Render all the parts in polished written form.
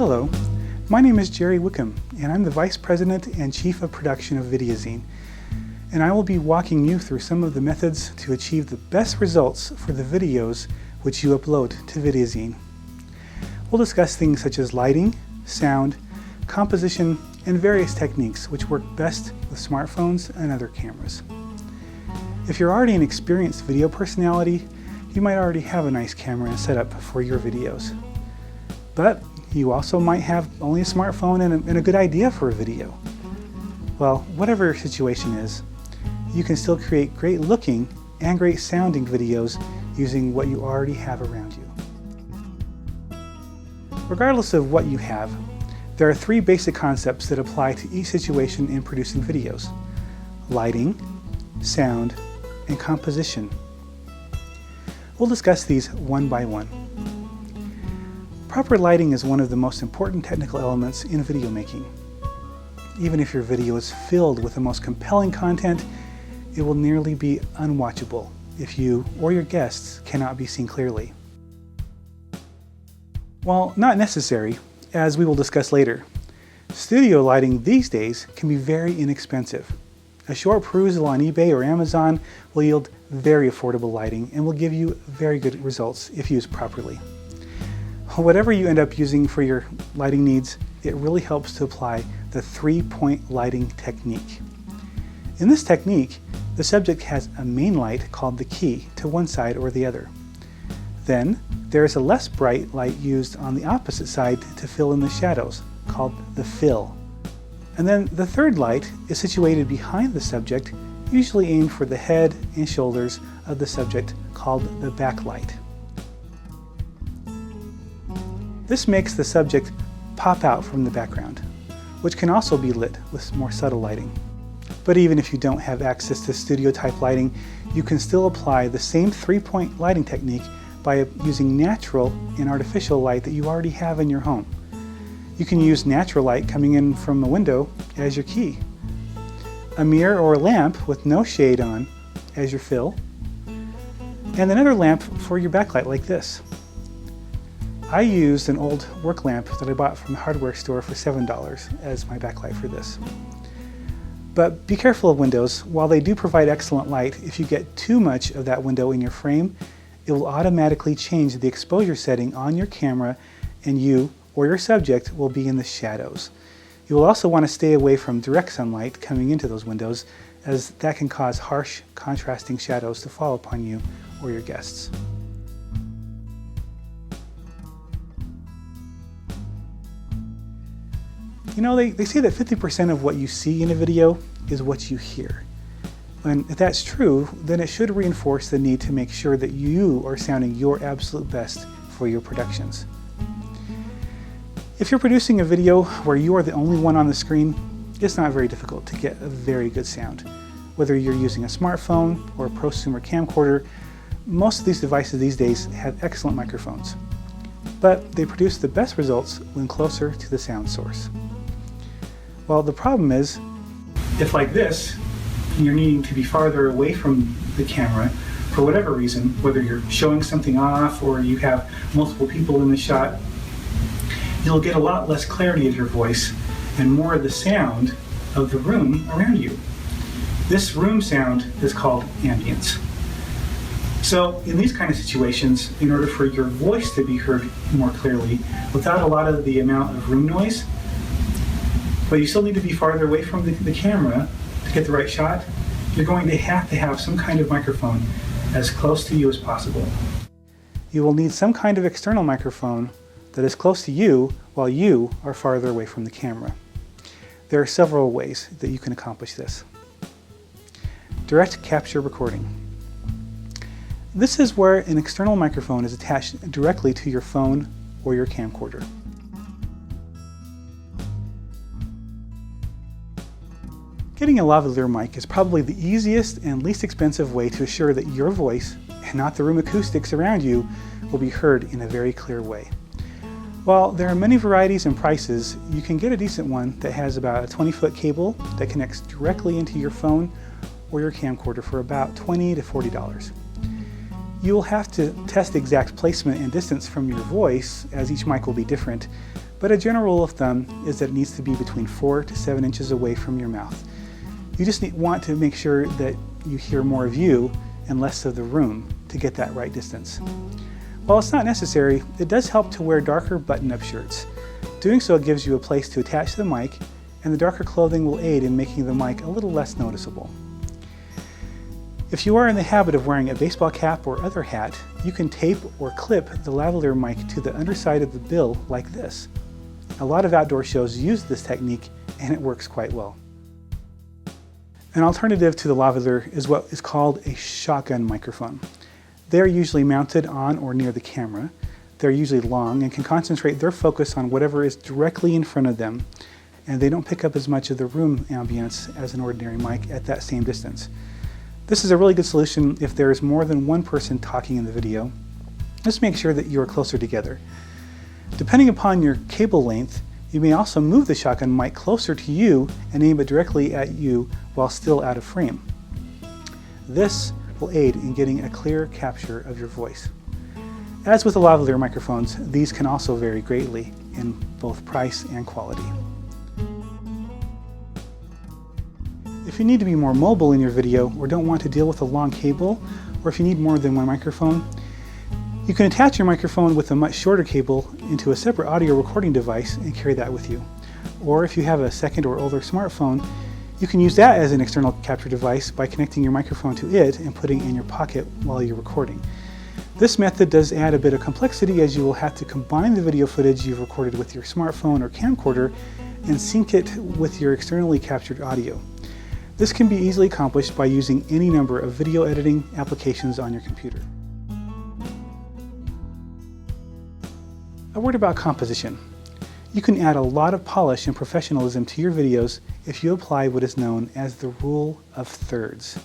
Hello, my name is Jerry Wickham, and I'm the Vice President and Chief of Production of VideaZine, and I will be walking you through some of the methods to achieve the best results for the videos which you upload to VideaZine. We'll discuss things such as lighting, sound, composition, and various techniques which work best with smartphones and other cameras. If you're already an experienced video personality, you might already have a nice camera and setup for your videos. But you also might have only a smartphone and a good idea for a video. Well, whatever your situation is, you can still create great looking and great sounding videos using what you already have around you. Regardless of what you have, there are three basic concepts that apply to each situation in producing videos: lighting, sound, and composition. We'll discuss these one by one. Proper lighting is one of the most important technical elements in video making. Even if your video is filled with the most compelling content, it will nearly be unwatchable if you or your guests cannot be seen clearly. While not necessary, as we will discuss later, studio lighting these days can be very inexpensive. A short perusal on eBay or Amazon will yield very affordable lighting and will give you very good results if used properly. Whatever you end up using for your lighting needs, it really helps to apply the three-point lighting technique. In this technique, the subject has a main light called the key to one side or the other. Then, there is a less bright light used on the opposite side to fill in the shadows, called the fill. And then the third light is situated behind the subject, usually aimed for the head and shoulders of the subject, called the backlight. This makes the subject pop out from the background, which can also be lit with more subtle lighting. But even if you don't have access to studio type lighting, you can still apply the same three-point lighting technique by using natural and artificial light that you already have in your home. You can use natural light coming in from a window as your key, a mirror or a lamp with no shade on as your fill, and another lamp for your backlight like this. I used an old work lamp that I bought from a hardware store for $7 as my backlight for this. But be careful of windows. While they do provide excellent light, if you get too much of that window in your frame, it will automatically change the exposure setting on your camera and you or your subject will be in the shadows. You will also want to stay away from direct sunlight coming into those windows, as that can cause harsh, contrasting shadows to fall upon you or your guests. You know, they say that 50% of what you see in a video is what you hear. And if that's true, then it should reinforce the need to make sure that you are sounding your absolute best for your productions. If you're producing a video where you are the only one on the screen, it's not very difficult to get a very good sound. Whether you're using a smartphone or a prosumer camcorder, most of these devices these days have excellent microphones. But they produce the best results when closer to the sound source. Well, the problem is, if like this, you're needing to be farther away from the camera for whatever reason, whether you're showing something off or you have multiple people in the shot, you'll get a lot less clarity of your voice and more of the sound of the room around you. This room sound is called ambience. So in these kind of situations, in order for your voice to be heard more clearly, without a lot of the amount of room noise, but you still need to be farther away from the camera to get the right shot, you're going to have some kind of microphone as close to you as possible. You will need some kind of external microphone that is close to you while you are farther away from the camera. There are several ways that you can accomplish this. Direct capture recording. This is where an external microphone is attached directly to your phone or your camcorder. Getting a lavalier mic is probably the easiest and least expensive way to assure that your voice, and not the room acoustics around you, will be heard in a very clear way. While there are many varieties and prices, you can get a decent one that has about a 20-foot cable that connects directly into your phone or your camcorder for about $20 to $40. You will have to test the exact placement and distance from your voice, as each mic will be different, but a general rule of thumb is that it needs to be between 4 to 7 inches away from your mouth. You just want to make sure that you hear more of you and less of the room to get that right distance. While it's not necessary, it does help to wear darker button-up shirts. Doing so gives you a place to attach the mic, and the darker clothing will aid in making the mic a little less noticeable. If you are in the habit of wearing a baseball cap or other hat, you can tape or clip the lavalier mic to the underside of the bill like this. A lot of outdoor shows use this technique, and it works quite well. An alternative to the lavalier is what is called a shotgun microphone. They are usually mounted on or near the camera. They're usually long and can concentrate their focus on whatever is directly in front of them, and they don't pick up as much of the room ambience as an ordinary mic at that same distance. This is a really good solution if there is more than one person talking in the video. Just make sure that you are closer together. Depending upon your cable length, you may also move the shotgun mic closer to you and aim it directly at you while still out of frame. This will aid in getting a clear capture of your voice. As with the lavalier microphones, these can also vary greatly in both price and quality. If you need to be more mobile in your video or don't want to deal with a long cable, or if you need more than one microphone, you can attach your microphone with a much shorter cable into a separate audio recording device and carry that with you. Or if you have a second or older smartphone, you can use that as an external capture device by connecting your microphone to it and putting it in your pocket while you're recording. This method does add a bit of complexity, as you will have to combine the video footage you've recorded with your smartphone or camcorder and sync it with your externally captured audio. This can be easily accomplished by using any number of video editing applications on your computer. A word about composition. You can add a lot of polish and professionalism to your videos if you apply what is known as the rule of thirds.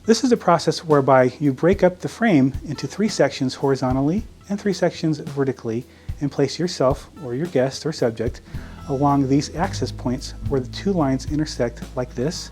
This is a process whereby you break up the frame into 3 sections horizontally and 3 sections vertically and place yourself or your guest or subject along these axis points where the 2 lines intersect, like this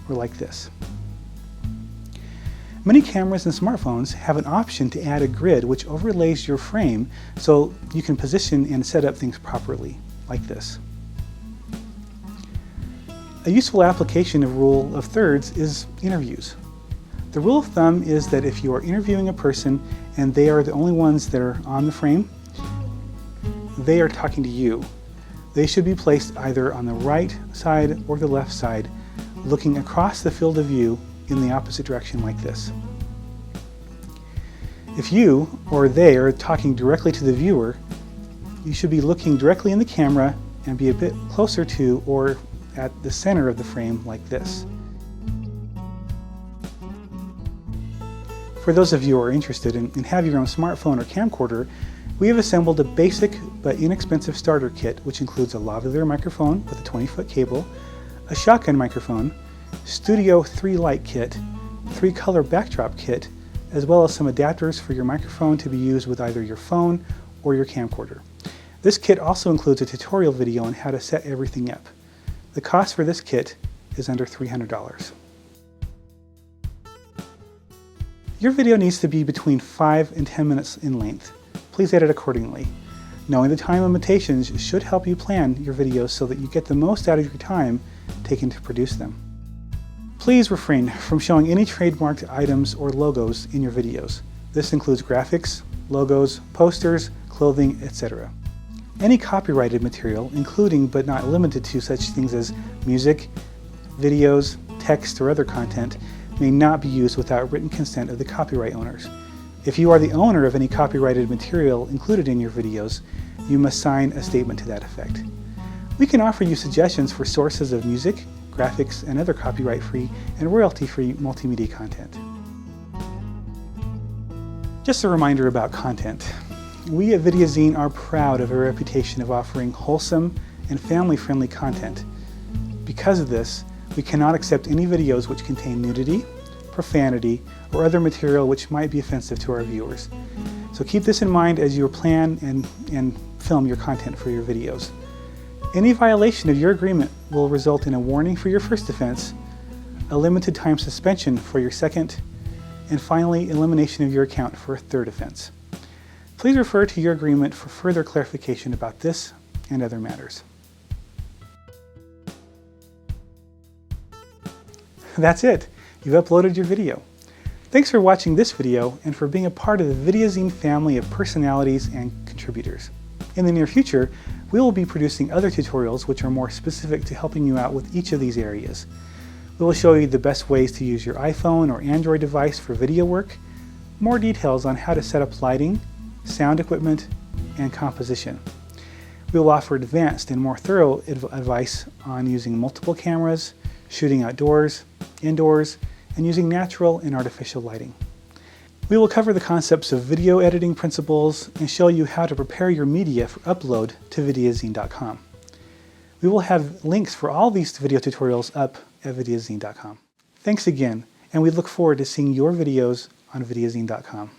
or like this. Many cameras and smartphones have an option to add a grid which overlays your frame so you can position and set up things properly, like this. A useful application of rule of thirds is interviews. The rule of thumb is that if you are interviewing a person and they are the only ones that are on the frame, they are talking to you. They should be placed either on the right side or the left side, looking across the field of view in the opposite direction, like this. If you or they are talking directly to the viewer, you should be looking directly in the camera and be a bit closer to or at the center of the frame, like this. For those of you who are interested in having your own smartphone or camcorder, we have assembled a basic but inexpensive starter kit which includes a lavalier microphone with a 20-foot cable, a shotgun microphone, Studio 3 light kit, 3 color backdrop kit, as well as some adapters for your microphone to be used with either your phone or your camcorder. This kit also includes a tutorial video on how to set everything up. The cost for this kit is under $300. Your video needs to be between 5 and 10 minutes in length. Please edit accordingly. Knowing the time limitations should help you plan your videos so that you get the most out of your time taken to produce them. Please refrain from showing any trademarked items or logos in your videos. This includes graphics, logos, posters, clothing, etc. Any copyrighted material, including but not limited to such things as music, videos, text, or other content, may not be used without written consent of the copyright owners. If you are the owner of any copyrighted material included in your videos, you must sign a statement to that effect. We can offer you suggestions for sources of music, graphics, and other copyright-free and royalty-free multimedia content. Just a reminder about content. We at VideaZine are proud of our reputation of offering wholesome and family-friendly content. Because of this, we cannot accept any videos which contain nudity, profanity, or other material which might be offensive to our viewers. So keep this in mind as you plan and film your content for your videos. Any violation of your agreement will result in a warning for your first offense, a limited time suspension for your second, and finally elimination of your account for a third offense. Please refer to your agreement for further clarification about this and other matters. That's it. You've uploaded your video. Thanks for watching this video and for being a part of the VideaZine family of personalities and contributors. In the near future, we will be producing other tutorials which are more specific to helping you out with each of these areas. We will show you the best ways to use your iPhone or Android device for video work, more details on how to set up lighting, sound equipment, and composition. We will offer advanced and more thorough advice on using multiple cameras, shooting outdoors, indoors, and using natural and artificial lighting. We will cover the concepts of video editing principles and show you how to prepare your media for upload to VideaZine.com. We will have links for all these video tutorials up at VideaZine.com. Thanks again, and we look forward to seeing your videos on VideaZine.com.